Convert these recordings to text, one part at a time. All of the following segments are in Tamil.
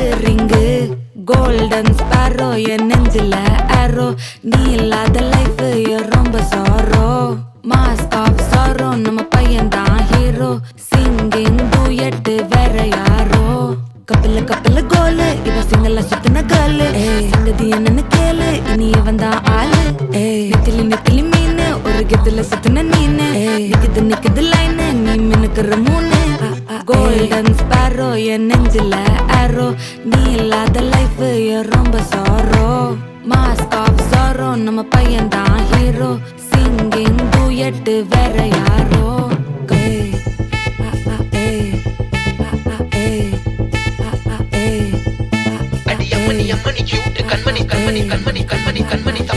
போடு ரிங்கு கோல்டன் ஸ்பாரோ என் நெஞ்சில ஆரோ நீ இல்லாத லைஃப் ரொம்ப சாரோ மாஸ்க் ஆஃப் சாரோ நம்ம பையன் தான் ஹீரோ சிங்கிங் டூயட் வேற யாரோ கப்பல கோலு இவ சிங்கல்ல சுத்தின கேளு சங்கதி என்னன்னு கேளு இனி இவன் தான் ஆளு நிக்கலி மீனு ஒரு கெத்துல சுத்தின நீனு நிக்குது லைனு நீ மினுக்குற மூணு கோல்டன் ஸ்பாரோ என் நெஞ்சில ஆரோ நீ இல்லாத லைஃப் ரொம்ப சாரோ மாஸ்க் ஆஃப் சாரோ நம்ம பையன் தான் ஹீரோ சிங்கிங் டூயட் வேற யாரோ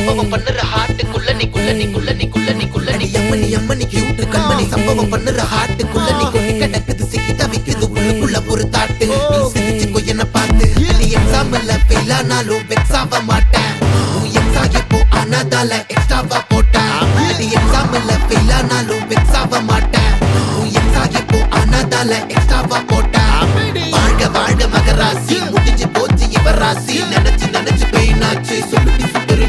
சம்பவம் பண்ணுற ஹார்ட்டுக்குள்ள சம்பவம் பண்ணுற ஹார்ட்டுக்குள்ள நீ கொட்டி கிடக்குது சிக்கி தவிக்குது உள்ளுக்குள்ள ஒரு தாட்டு நீ சிரிச்சுக்கோ என்ன பார்த்து நீ எக்ஸாம்பிள் ஃபெயில் ஆனாலும் வெக்ஸ் ஆக மாட்டேன் உன் எக்ஸாம் இப்போ ஆனாதால எக்ஸ்ட்ராவா போட்டேன் நீ எக்ஸாம்பிள் ஃபெயில் ஆனாலும் வெக்ஸ் ஆக மாட்டேன் உன் எக்ஸாம் இப்போ ஆனாதால எக்ஸ்ட்ராவா போட்டேன் வாழ்க மகராசி முடிஞ்சு போச்சு இவ ராசி நினைச்சு பெயினாச்சு சொல்லுடி சுந்தரி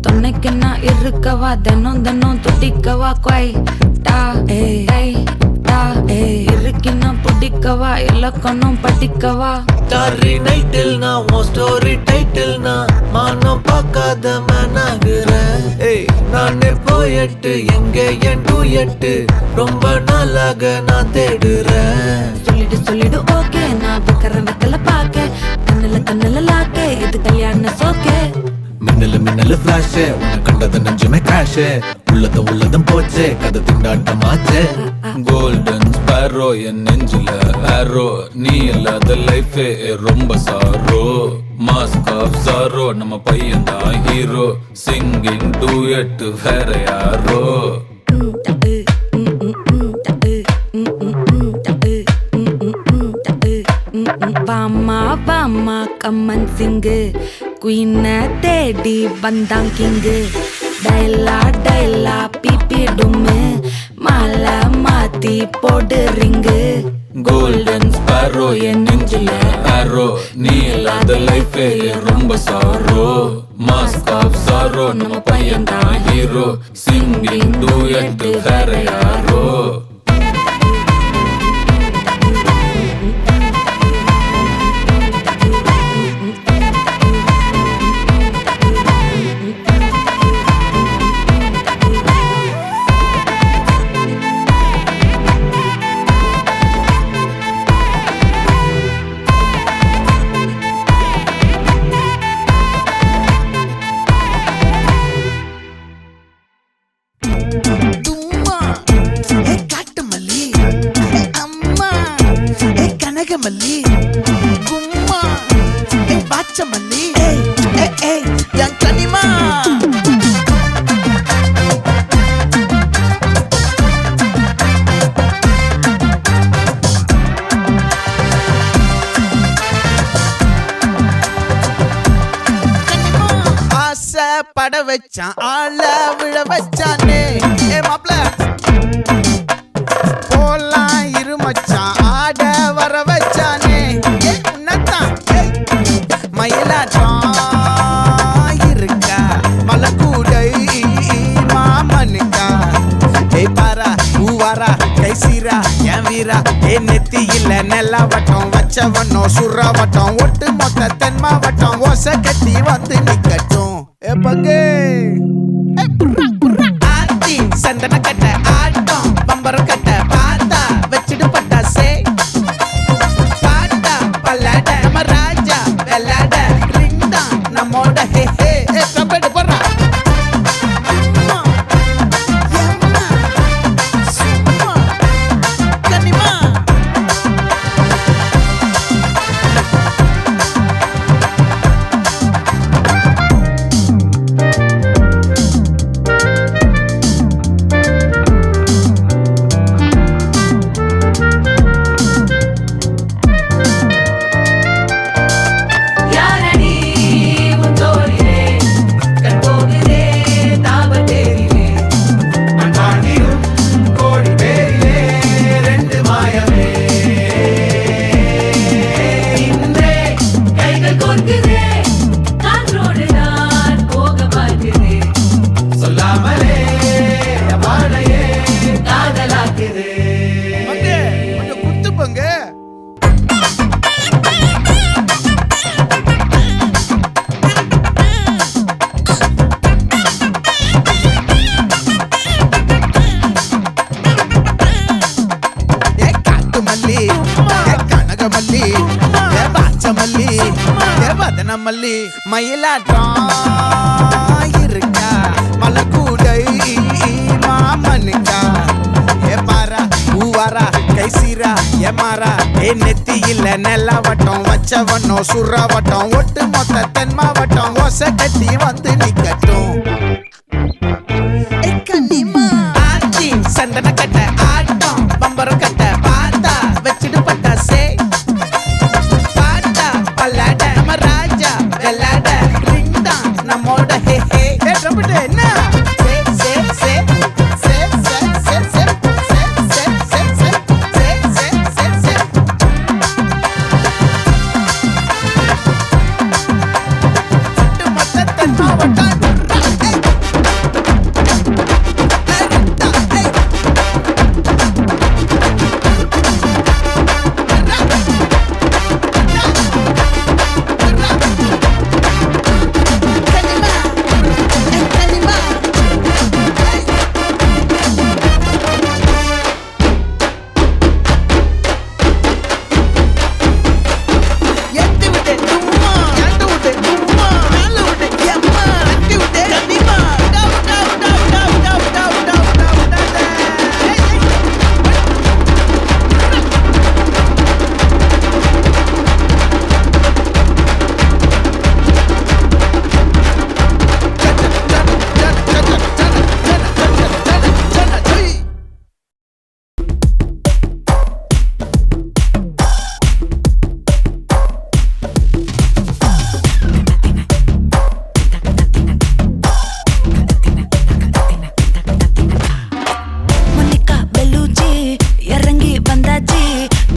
தொன்னைக்கு நான் இருக்கவா தினம் துடிக்கவா குவாய் இருக்கினா பிடிக்கவா இலக்கணம் படிக்கவா டாரி நைட்டில் நான் உன் ஸ்டோரி டைட்டில் நான் மானம் பார்க்காத மேனாகிறேன் நானே போயட்டு எங்க என் டூயட்டு ரொம்ப நாளாக நான் தேடுறேன் சொல்லிடு ஓகே நான் வெக்கல பாக்க கண்ணுல லாக்கே இது கல்யாண சோக்கே மின்னலு ஃபிளாஷ் உன்னை கண்டது நெஞ்சுமே கிராஷ் உள்ளதும் போச்சே கதை திண்டாட்டமாச்சே கோல்டன் ஸ்பாரோ என் நெஞ்சில ஆரோ நீ இல்லாத லைஃப் ரொம்ப சாரோ மாஸ்க் ஆஃப் சாரோ நம்ம பையன் தான் ஹீரோ சிங்கிங் டூயட் வேற யாரோ வாமா கம்மன் சிங்கு குயின தேடி வந்தான் கிங்கு டைலா பிபி டும்மு மாலை மாத்தி போடு ரிங்கு கோல்டன் ஸ்பாரோ என் நெஞ்சில ஆரோ நீ இல்லாத லைஃப் ரொம்ப சாரோ மாஸ்க் ஆஃப் சாரோ நம்ம பையன் தான் ஹீரோ சிங்கிங் டூயட் வேற யாரோ மல்லி கும்மா பாச்ச மல்லி என் கனிமா ஆசை பட வச்சான் ஆள விழ வச்சானே மாப்ள போலாம் இருமச்சான் ஆட வர வச்சானே உன்னத்தான் மயிலாட்டம் இருக்கா மலக்கூடை மாமனுக்கா பாரா பூவாரா கைசீரா என் வீரா நெத்தி இல்ல நெல்லா வட்டம் வச்சவனோ சுறா வட்டம் ஒட்டு மொத்த தென் மாவட்டம் ஓசை கட்டி வந்து நிக்கட்டும் பங்கே ஆத்தி சந்தன கட்ட ஆட்டம் பம்பரம் கட்ட பார்த்தா வச்சிடு பட்டாசே பாட்டா பல்லாட நம்ம ராஜா வெள்ளாட ரிங் தான் நம்மோட ஹே ஹே கம்பெடு போடுறா கனிமா மயிலாட்டம் இருக்கா மலக்கூடை மாமனுக்கா ஏ பாரா பூவாரா கைசீரா ஏ மாறா ஏ நெத்தியில நெல்லாவட்டம் வச்சவனோ சுறாவட்டம் ஒட்டு மொத்த தென் மாவட்டம் ஓசை கட்டி வந்து நிக்கட்டும் ஆச்சி சந்தன கட்ட ஆட்டம் பம்பரம் கட்ட பார்த்தா வச்சிடு பட்டாசே பாட்டா பல்லாட நம்ம ராஜா வெள்ளாட ரிங் தான் நம்மோட ஹே ஹே ட்ரம்பட் என்ன சே சே சே சே சே சே சே சே சே சே சே சே சே சே ஒட்டு மொத்த தென் மாவட்டம்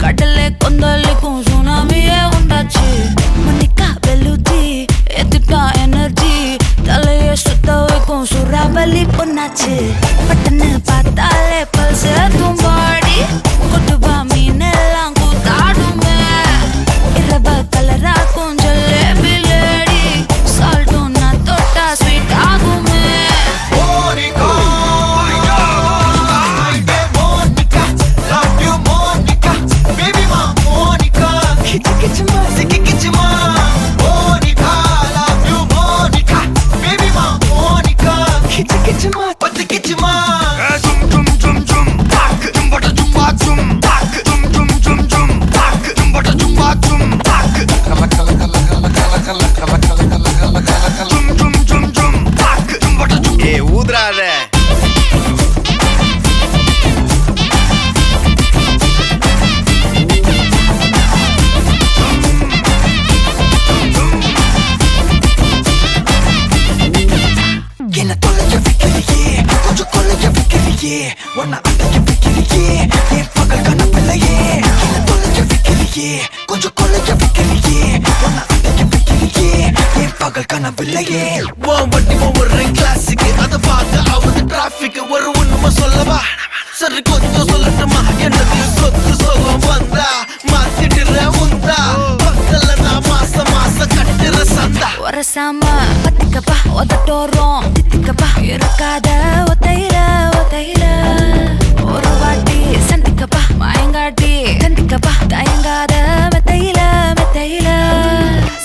கடலே கொந்தளிக்கும் சுனாமியே உண்டாச்சு மணிக்கா வெல்லுச்சி எதிட்டா எனர்ஜி தலைய சுத்த வைக்கும் சுறாவலி பொண்ணாச்சு பட்டன்னு பார்த்தாலே பல்ஸ் தும்பாடி கொட்டுபா மீன் எல்லாம் கூத்தாடுமே இரவ கலராக்கும் ஜல்லேபி லேடி சால்ட்டும் நான் தொட்டா ஸ்வீட் ஆகுமே ஊதுறாத என்ன தொலைய வைக்கிறியே கொஞ்சம் கொலைய வைக்கிறியே உன்னை அடைய வைக்கிறியே என் பகல் கனப்பில்லையே என்ன தொலைய வைக்கிறியே கொஞ்சம் கொலைய வைக்கிறியே உன்னை அடைய வைக்கிறியே என் பகல் கனப்பில்லையே வண்டி ஒவ்வொரு கிளாஸுக்கு அதை பார்த்து ஆகுது டிராபிக் ஒரு உண்மை சொல்லவா சரி கொஞ்சம் சொல்லட்டுமா எனக்கு சொத்து சொகம் வந்தா மாத்திடுற உந்தா பக்கத்துல நான் மாசம் கட்டுற சந்தா ஒரசாம பத்திக்கப்பா உதட்டோரம் தித்திக்கப்பா இருக்காத ஒத்தையில ஒத்தையில ஒரு வாட்டி சந்திக்கப்பா மாயங்காட்டி கண்டிக்கப்பா தயங்காத மெத்தையில மெத்தையில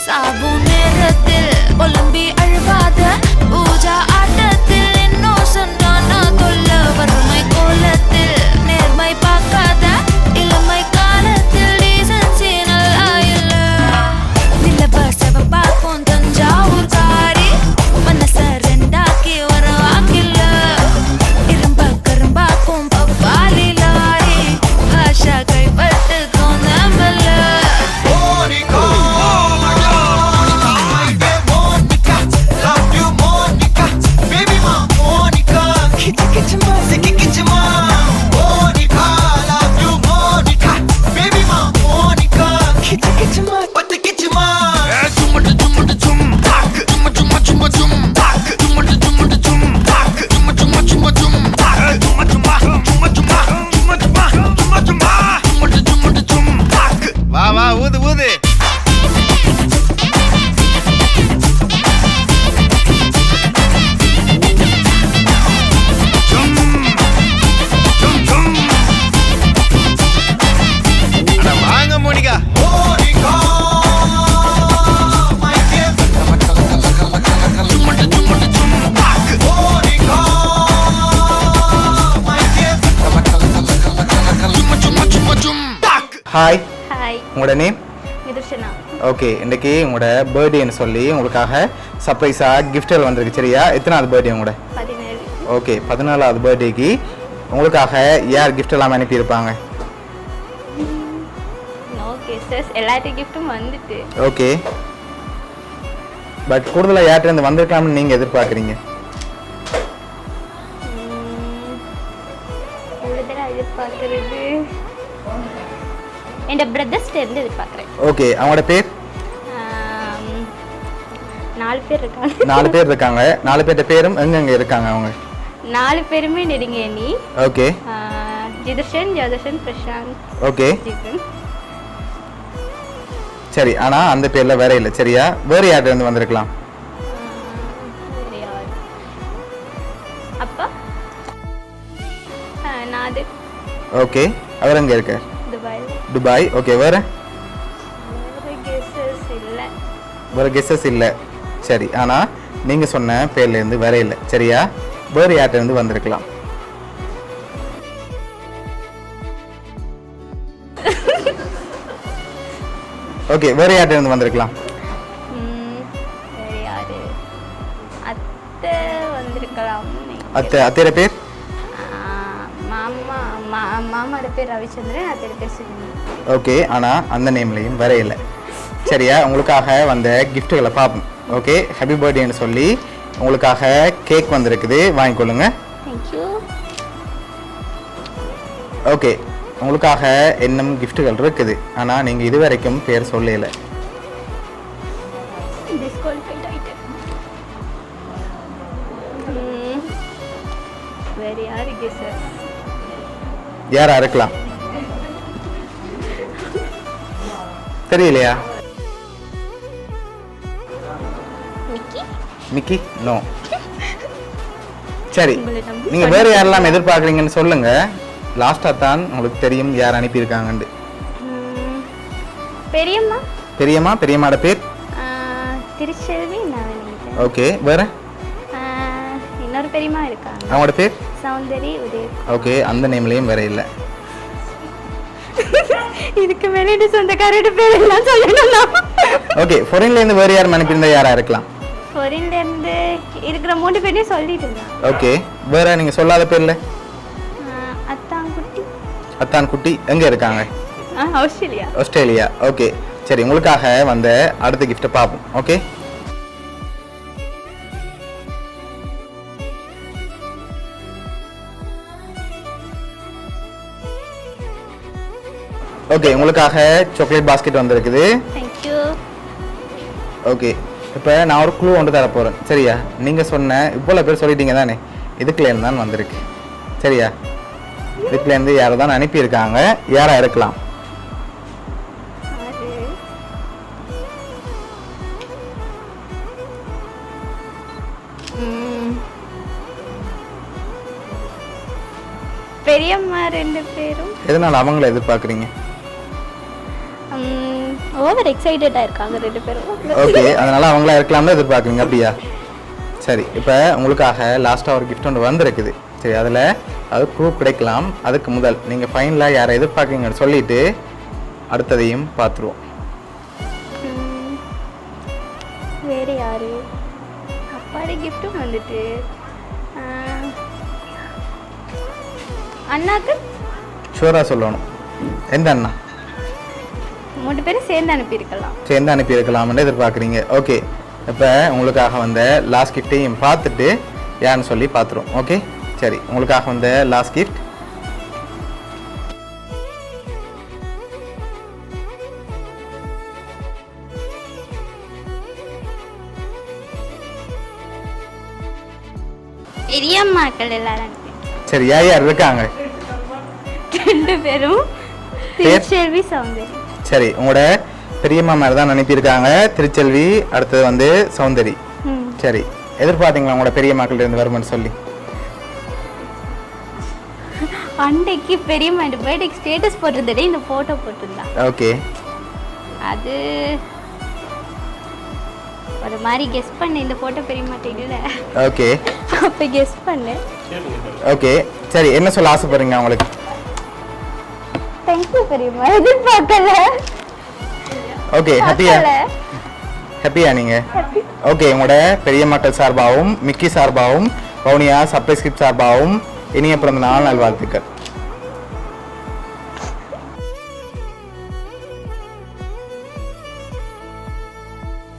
சாவு நேரத்தில் ஒலிம்பி அழுவாத பூஜா ஆட்டத்தில் இன்னும் சொன்னான தொல்ல வறுமை கோலத்தில் நேர்மை பார்க்காத இளமை காலத்தில் டீசன்சி நல்லா இல்ல நிலவ செவப்பாக்கும் தஞ்சாவூர் காரி மனச ரெண்டாக்கி வர வாக்கில்ல ஹாய், ஹாய், உங்களோட நேம்? நிதர்ஷனா. ஓகே, இன்றைக்கி உங்களோட பர்த்டேன்னு சொல்லி உங்களுக்காக சர்ப்ரைஸாக கிஃப்ட்கள் வந்திருக்கு. சரியா? எத்தனாவது பர்த்டே உங்களோட? 17. ஓகே, 14வது பர்த்டேக்கு உங்களுக்காக யார் கிஃப்ட் எல்லாம் அனுப்பியிருப்பாங்க? நோ கெஸஸ், எல்லாத்தையும் கிஃப்ட்டும் வந்துட்டு. ஓகே, பட் கூடுதலாக யார்கிட்ட வந்திருக்கலாம்னு நீங்கள் எதிர்பார்க்குறீங்க? கூடுதலாக எதிர்பார்க்கறது என் பிரதர்ஸ்டேருந்து எதிர்பார்க்குறேன். ஓகே, அவங்களோட பேர்? 4 பேர் இருக்காங்க. 4 பேர் இருக்காங்க. 4 பேர்ட்ட பேரும் எங்கெங்கே இருக்காங்க அவங்க? 4 பேருமே நெருங்கிய நீ. ஓகே, ஜிதர்ஷன், ஜதர்ஷன், பிரசாந்த். ஓகே, ஜிதன். சரி. ஆனால் அந்த பேரில் வேற இல்லை. சரியா? வேறு யார்கிட்ட வந்திருக்கலாம்? வேற யார்? அப்பா நாதிர். ஓகே, அவர் எங்கே இருக்கார்? துபாயில். துபாய். ஓகே, வேறு கெஸஸ் இல்லை. வேறு கெஸ்ஸஸ் இல்லை. சரி, ஆனால் நீங்கள் சொன்ன பேர்லேருந்து வேற இல்லை. சரியா? வேறு யார்கிட்ட வந்திருக்கலாம்? ஓகே, வேறு யார்கிட்ட வந்திருக்கலாம்? வேற யாரு? அத்தை வந்திருக்கலாம். அத்தையோட பேர்? மாமாவோட பேர் ரவிச்சந்திரன், அத்தையோட பேர் சுனில். ஓகே, ஆனால் அந்த நேம்லேயும் வேற இல்லை. சரியா? உங்களுக்காக வந்த கிஃப்ட்டுகளை பார்ப்போம். ஓகே, ஹாப்பி பர்த்டேன்னு சொல்லி உங்களுக்காக கேக் வந்திருக்குது, வாங்கிக்கொள்ளுங்க. தேங்க்யூ. ஓகே, உங்களுக்காக இன்னும் கிஃப்ட்டுகள் இருக்குது, ஆனால் நீங்கள் இது வரைக்கும் பேர் சொல்லலை. டிஸ்குவாலிஃபைட் ஆயிட்டேன். வேற யாரு கெஸஸ்? யாரா இருக்கலாம்? தெரியலையா? மிக்கி. மிக்கி? நோ. சரி, உங்களை நம்பி நீங்கள் வேறு யாரெல்லாம் எதிர்பார்க்குறீங்கன்னு சொல்லுங்க. லாஸ்ட்டாக தான் உங்களுக்கு தெரியும் யார் அனுப்பியிருக்காங்கன்னு. பெரியம்மா. பெரியம்மா? பெரியம்மாவோட பேர்? திருச்செல்வி. நான் நினைக்கிறேன். ஓகே, வேறு? இன்னொரு பெரியம்மா இருக்காங்க. அவங்களோட பேர்? சௌந்தரி உதய். ஓகே, அந்த நேம்லேயும் வேற இல்லை. இதுக்கு மேலே சொந்தக்காரோட பேர் எல்லாம் சொல்லணும். ஓகே, ஃபாரின்லேருந்து வேறு யாரும் அனுப்பியிருந்தா யாரா இருக்கலாம்? ஃபாரின்ல இருந்து இருக்கிற 3 பேரையும் சொல்லிட்டு இருந்தாங்க. ஓகே, வேற நீங்கள் சொல்லாத பேர்ல? அத்தான்குட்டி. அத்தான் குட்டி எங்கே இருக்காங்க? ஆஸ்திரேலியா. ஆஸ்திரேலியா. ஓகே, சரி. உங்களுக்காக வந்த அடுத்த கிஃப்ட்டை பார்ப்போம். ஓகே, ஓகே, உங்களுக்காக சாக்லேட் பாஸ்கெட் வந்திருக்குது. தேங்க்யூ. ஓகே, இப்போ நான் ஒரு க்ளூ ஒன்று தர போகிறேன். சரியா? நீங்கள் சொன்ன இவ்வளோ பேர் சொல்லிட்டீங்க தானே, இதுக்குலேருந்து தான் வந்திருக்கு. சரியா? இதுக்குலேருந்து யாரை தான் அனுப்பியிருக்காங்க, யாராக இருக்கலாம்? பெரியம்மா 2 பேரும். எதனால் அவங்கள எதிர்பார்க்குறீங்க? ஓவர் எக்ஸைட்டடா இருக்காங்க 2 பேரும். ஓகே, அதனால அவங்களா இருக்கலாம்னு எதிர்பார்க்குறீங்க. அப்படியா? சரி, இப்போ உங்களுக்காக லாஸ்ட்டாக ஒரு கிஃப்ட் ஒன்று வந்திருக்குது. சரி, அதில் அது ப்ரூஃப் கிடைக்கலாம். அதுக்கு முதல் நீங்கள் ஃபைனலாக யாரை எதிர்பார்க்குறீங்கன்னு சொல்லிட்டு அடுத்ததையும் பார்த்துருவோம். வேறு யாரு? அப்பாடி கிஃப்ட்டும் வந்துட்டு. அண்ணாக்கு ஷூராக சொல்லணும். எந்த அண்ணா? 3 பேரும் சேர்ந்து அனுப்பியிருக்கலாம். சேர்ந்து அனுப்பியிருக்கலாம்னு எதிர்பார்க்குறீங்க. ஓகே, இப்போ உங்களுக்காக வந்த லாஸ்ட் கிஃப்ட்டையும் பார்த்துட்டு யாருன்னு சொல்லி பார்த்துருவோம். ஓகே, சரி. உங்களுக்காக வந்த லாஸ்ட் கிஃப்ட் பெரியம்மாக்கள் எல்லாரும். சரி, யார் யார் இருக்காங்க? 2 பேரும் திருச்செல்வி, சௌந்தரி. சரி, உங்களோட பெரியம்மா மாதிரி தான் அனுப்பியிருக்காங்க. திருச்செல்வி, அடுத்தது வந்து சௌந்தரி. சரி, எதிர்பார்த்தீங்களா உங்களோட பெரியம்மாக்கள் இருந்து வருமானு சொல்லி? அன்னைக்கு பெரியம்மா இந்த பர்த்டேக்கு ஸ்டேட்டஸ் போட்டிருந்தே இந்த ஃபோட்டோ போட்டிருந்தா. ஓகே, அது ஒரு மாதிரி கெஸ் பண்ணேன். இந்த ஃபோட்டோ பெரியம்மாட்ட இல்லை. ஓகே, அப்போ கெஸ் பண்ணேன். ஓகே. சரி, என்ன சொல்ல ஆசைப்படுறீங்க அவங்களுக்கு? தேங்க்யூ பெரியம்மா. எதிர்பார்க்கல. ஓகே ஹாப்பியா நீங்க? ஓகே, உங்களோட பெரிய மக்கள் சார்பாகவும் மிக்கி சார்பாகவும் வவுனியா சர்ப்ரைஸ் கிட் சார்பாகவும் இனிய பிறந்த நாள் நல்வாழ்த்துக்கள்.